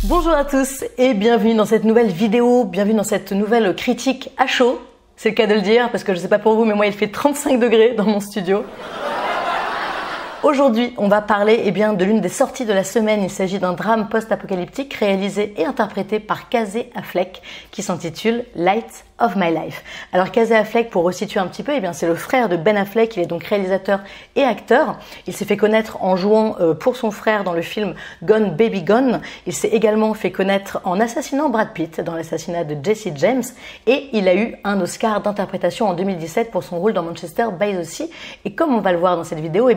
Bonjour à tous et bienvenue dans cette nouvelle vidéo, bienvenue dans cette nouvelle critique à chaud. C'est le cas de le dire parce que je sais pas pour vous mais moi il fait 35 degrés dans mon studio. Aujourd'hui, on va parler de l'une des sorties de la semaine. Il s'agit d'un drame post-apocalyptique réalisé et interprété par Casey Affleck qui s'intitule Light of My Life. Alors Casey Affleck, pour resituer un petit peu, c'est le frère de Ben Affleck. Il est donc réalisateur et acteur. Il s'est fait connaître en jouant pour son frère dans le film Gone Baby Gone. Il s'est également fait connaître en assassinant Brad Pitt dans l'assassinat de Jesse James. Et il a eu un Oscar d'interprétation en 2017 pour son rôle dans Manchester by the Sea. Et comme on va le voir dans cette vidéo,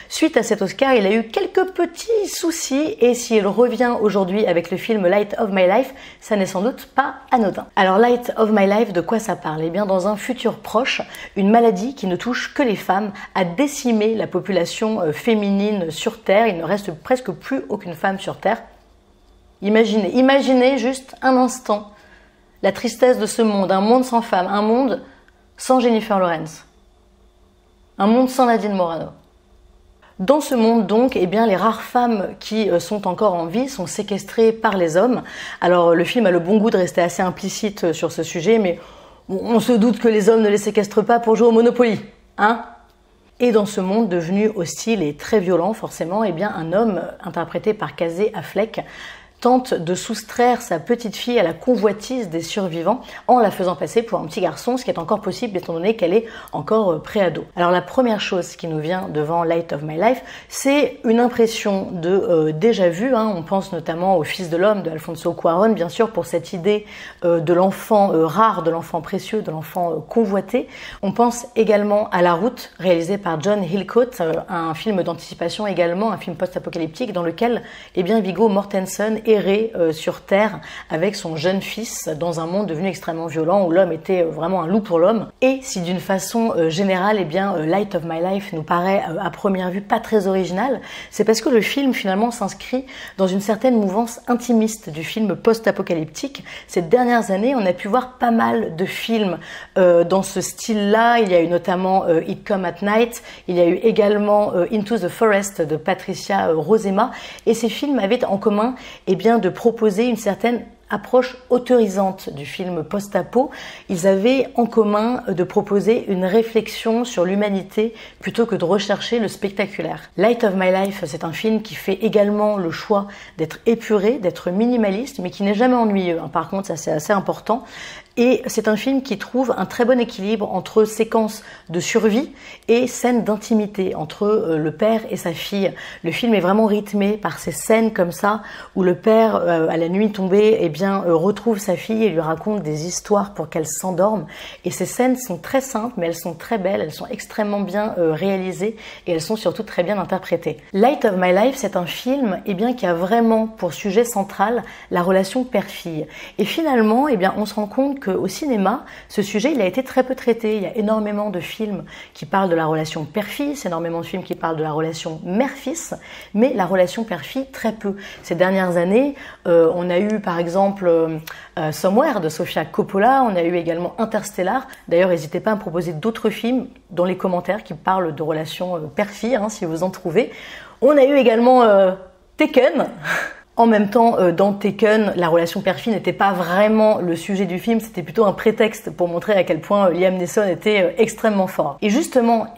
suite à cet Oscar, il a eu quelques petits soucis. Et s'il revient aujourd'hui avec le film Light of My Life, ça n'est sans doute pas anodin. Alors Light of My Life, de quoi ça parle? Dans un futur proche, une maladie qui ne touche que les femmes a décimé la population féminine sur Terre. Il ne reste presque plus aucune femme sur Terre. Imaginez juste un instant la tristesse de ce monde, un monde sans femmes, un monde sans Jennifer Lawrence, un monde sans Nadine Morano. Dans ce monde donc, les rares femmes qui sont encore en vie sont séquestrées par les hommes. Alors le film a le bon goût de rester assez implicite sur ce sujet, mais on se doute que les hommes ne les séquestrent pas pour jouer au Monopoly, hein? Et dans ce monde devenu hostile et très violent, forcément, un homme interprété par Casey Affleck tente de soustraire sa petite fille à la convoitise des survivants en la faisant passer pour un petit garçon, ce qui est encore possible étant donné qu'elle est encore préado. Alors la première chose qui nous vient devant Light of My Life, c'est une impression de déjà vu. On pense notamment au Fils de l'homme de Alfonso Cuarón, bien sûr, pour cette idée de l'enfant rare, de l'enfant précieux, de l'enfant convoité. On pense également à La Route, réalisé par John Hillcoat, un film d'anticipation également, un film post-apocalyptique dans lequel Viggo Mortensen errer sur Terre avec son jeune fils dans un monde devenu extrêmement violent où l'homme était vraiment un loup pour l'homme. Et si d'une façon générale, Light of My Life nous paraît à première vue pas très original, c'est parce que le film finalement s'inscrit dans une certaine mouvance intimiste du film post-apocalyptique. Ces dernières années, on a pu voir pas mal de films dans ce style-là. Il y a eu notamment It Come at Night, il y a eu également Into the Forest de Patricia Rozema, et ces films avaient en commun de proposer une certaine approche autorisante du film post-apo. Ils avaient en commun de proposer une réflexion sur l'humanité plutôt que de rechercher le spectaculaire. Light of My Life, c'est un film qui fait également le choix d'être épuré, d'être minimaliste, mais qui n'est jamais ennuyeux. Par contre, ça c'est assez important. Et c'est un film qui trouve un très bon équilibre entre séquences de survie et scènes d'intimité entre le père et sa fille. Le film est vraiment rythmé par ces scènes comme ça où le père, à la nuit tombée, retrouve sa fille et lui raconte des histoires pour qu'elle s'endorme. Et ces scènes sont très simples, mais elles sont très belles, elles sont extrêmement bien réalisées et elles sont surtout très bien interprétées. Light of My Life, c'est un film qui a vraiment pour sujet central la relation père-fille. Et finalement, on se rend compte qu'au cinéma, ce sujet il a été très peu traité. Il y a énormément de films qui parlent de la relation père-fils, énormément de films qui parlent de la relation mère-fils, mais la relation père-fille très peu. Ces dernières années, on a eu par exemple Somewhere de Sofia Coppola, on a eu également Interstellar. D'ailleurs, n'hésitez pas à me proposer d'autres films dans les commentaires qui parlent de relations père-fille, si vous en trouvez. On a eu également Taken. En même temps, dans Taken, la relation père-fille n'était pas vraiment le sujet du film, c'était plutôt un prétexte pour montrer à quel point Liam Neeson était extrêmement fort. Et justement,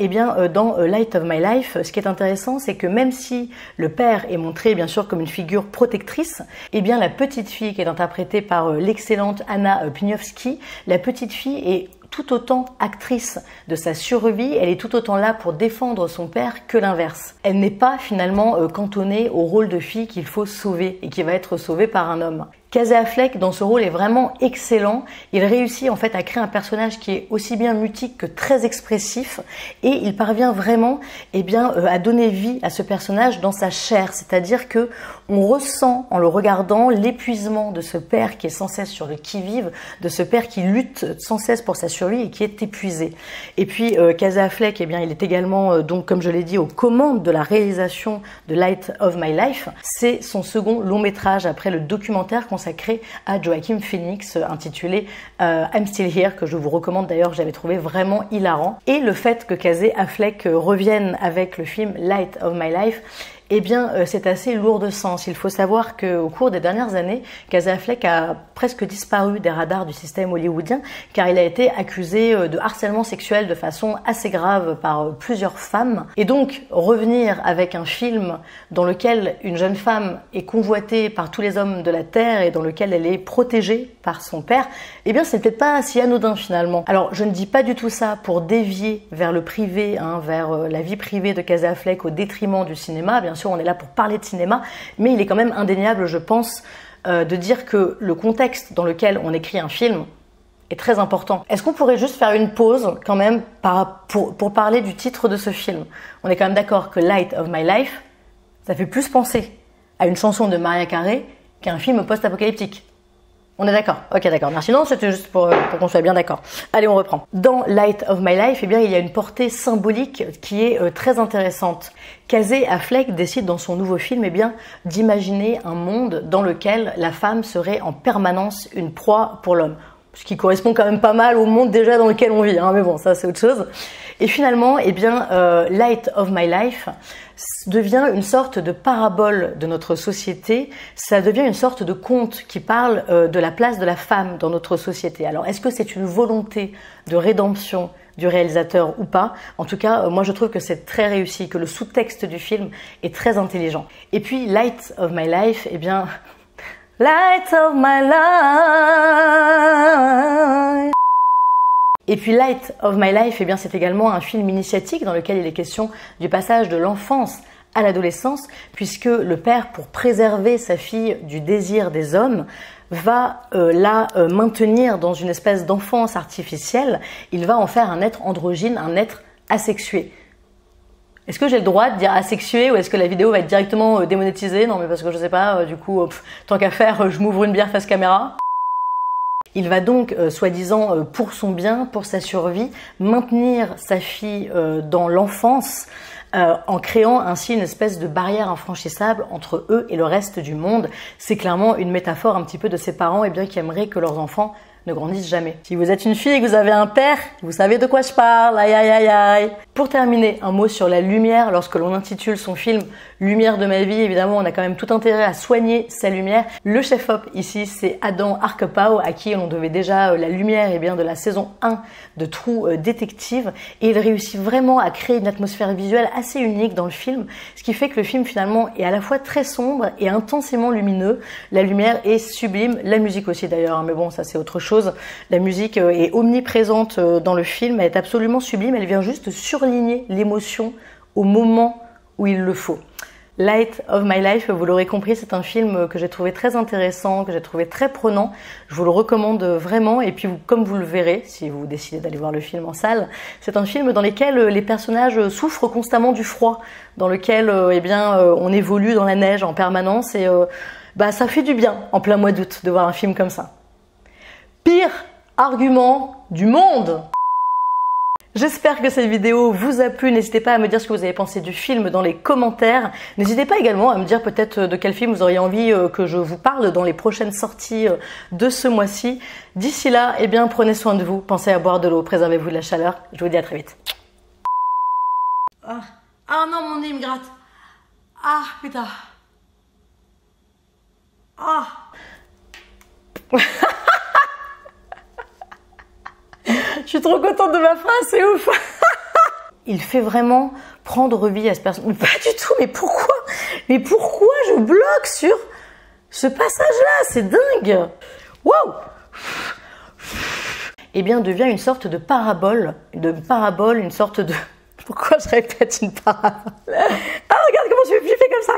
dans Light of My Life, ce qui est intéressant, c'est que même si le père est montré bien sûr comme une figure protectrice, la petite fille qui est interprétée par l'excellente Anna Pniowski, la petite fille est tout autant actrice de sa survie, elle est tout autant là pour défendre son père que l'inverse. Elle n'est pas finalement cantonnée au rôle de fille qu'il faut sauver et qui va être sauvée par un homme. Casey Affleck dans ce rôle est vraiment excellent. Il réussit en fait à créer un personnage qui est aussi bien mutique que très expressif et il parvient vraiment à donner vie à ce personnage dans sa chair, c'est-à-dire que on ressent en le regardant l'épuisement de ce père qui est sans cesse sur le qui-vive, de ce père qui lutte sans cesse pour sa survie et qui est épuisé. Et puis Casey Affleck, il est également donc comme je l'ai dit aux commandes de la réalisation de Light of My Life. C'est son second long métrage après le documentaire consacré à Joaquin Phoenix intitulé I'm Still Here, que je vous recommande d'ailleurs, j'avais trouvé vraiment hilarant. Et le fait que Casey Affleck revienne avec le film Light of My Life, eh bien c'est assez lourd de sens. Il faut savoir qu'au cours des dernières années, Casey Affleck a presque disparu des radars du système hollywoodien car il a été accusé de harcèlement sexuel de façon assez grave par plusieurs femmes. Et donc revenir avec un film dans lequel une jeune femme est convoitée par tous les hommes de la Terre et dans lequel elle est protégée par son père, eh bien c'est peut-être pas si anodin finalement. Alors je ne dis pas du tout ça pour dévier vers le privé, vers la vie privée de Casey Affleck au détriment du cinéma. Bien sûr on est là pour parler de cinéma, mais il est quand même indéniable je pense de dire que le contexte dans lequel on écrit un film est très important. Est-ce qu'on pourrait juste faire une pause quand même pour parler du titre de ce film? On est quand même d'accord que Light of My Life, ça fait plus penser à une chanson de Mariah Carey qu'à un film post-apocalyptique. On est d'accord? Ok, d'accord. Merci. Non, c'était juste pour qu'on soit bien d'accord. Allez, on reprend. Dans Light of My Life, eh bien, il y a une portée symbolique qui est très intéressante. Casey Affleck décide dans son nouveau film, eh bien, d'imaginer un monde dans lequel la femme serait en permanence une proie pour l'homme. Ce qui correspond quand même pas mal au monde déjà dans lequel on vit, mais bon, ça c'est autre chose. Et finalement, eh bien, Light of My Life devient une sorte de parabole de notre société, ça devient une sorte de conte qui parle de la place de la femme dans notre société. Alors, est-ce que c'est une volonté de rédemption du réalisateur ou pas? En tout cas, moi je trouve que c'est très réussi, que le sous-texte du film est très intelligent. Et puis, Light of My Life, eh bien... Light of my life. Et puis Light of My Life, eh bien c'est également un film initiatique dans lequel il est question du passage de l'enfance à l'adolescence, puisque le père, pour préserver sa fille du désir des hommes, va la maintenir dans une espèce d'enfance artificielle. Il va en faire un être androgyne, un être asexué. Est-ce que j'ai le droit de dire asexué ou est-ce que la vidéo va être directement démonétisée? Non mais parce que je sais pas, du coup, tant qu'à faire, je m'ouvre une bière face caméra. Il va donc, soi-disant, pour son bien, pour sa survie, maintenir sa fille dans l'enfance en créant ainsi une espèce de barrière infranchissable entre eux et le reste du monde. C'est clairement une métaphore un petit peu de ces parents qui aimeraient que leurs enfants ne grandissent jamais. Si vous êtes une fille et que vous avez un père, vous savez de quoi je parle, aïe aïe aïe aïe. Pour terminer, un mot sur la lumière. Lorsque l'on intitule son film Lumière de ma vie, évidemment, on a quand même tout intérêt à soigner sa lumière. Le chef-op ici, c'est Adam Arquepau, à qui on devait déjà la lumière de la saison 1 de True Detective. Et il réussit vraiment à créer une atmosphère visuelle assez unique dans le film, ce qui fait que le film finalement est à la fois très sombre et intensément lumineux. La lumière est sublime, la musique aussi d'ailleurs, mais bon, ça c'est autre chose. La musique est omniprésente dans le film, elle est absolument sublime, elle vient juste surligner l'émotion au moment où il le faut. Light of My Life, vous l'aurez compris, c'est un film que j'ai trouvé très intéressant, que j'ai trouvé très prenant. Je vous le recommande vraiment. Et puis, comme vous le verrez, si vous décidez d'aller voir le film en salle, c'est un film dans lequel les personnages souffrent constamment du froid, dans lequel on évolue dans la neige en permanence. Et ça fait du bien en plein mois d'août de voir un film comme ça. Pire argument du monde! J'espère que cette vidéo vous a plu. N'hésitez pas à me dire ce que vous avez pensé du film dans les commentaires. N'hésitez pas également à me dire peut-être de quel film vous auriez envie que je vous parle dans les prochaines sorties de ce mois-ci. D'ici là, prenez soin de vous. Pensez à boire de l'eau, préservez-vous de la chaleur. Je vous dis à très vite. Ah non, mon nez me gratte. Ah putain. Ah. Je suis trop contente de ma phrase, c'est ouf. Il fait vraiment prendre vie à ce personnage. Pas du tout, mais pourquoi? Mais pourquoi je bloque sur ce passage-là? C'est dingue. Wow. Devient une sorte de parabole, une sorte de... Pourquoi je répète une parabole? Ah, regarde comment je fais comme ça.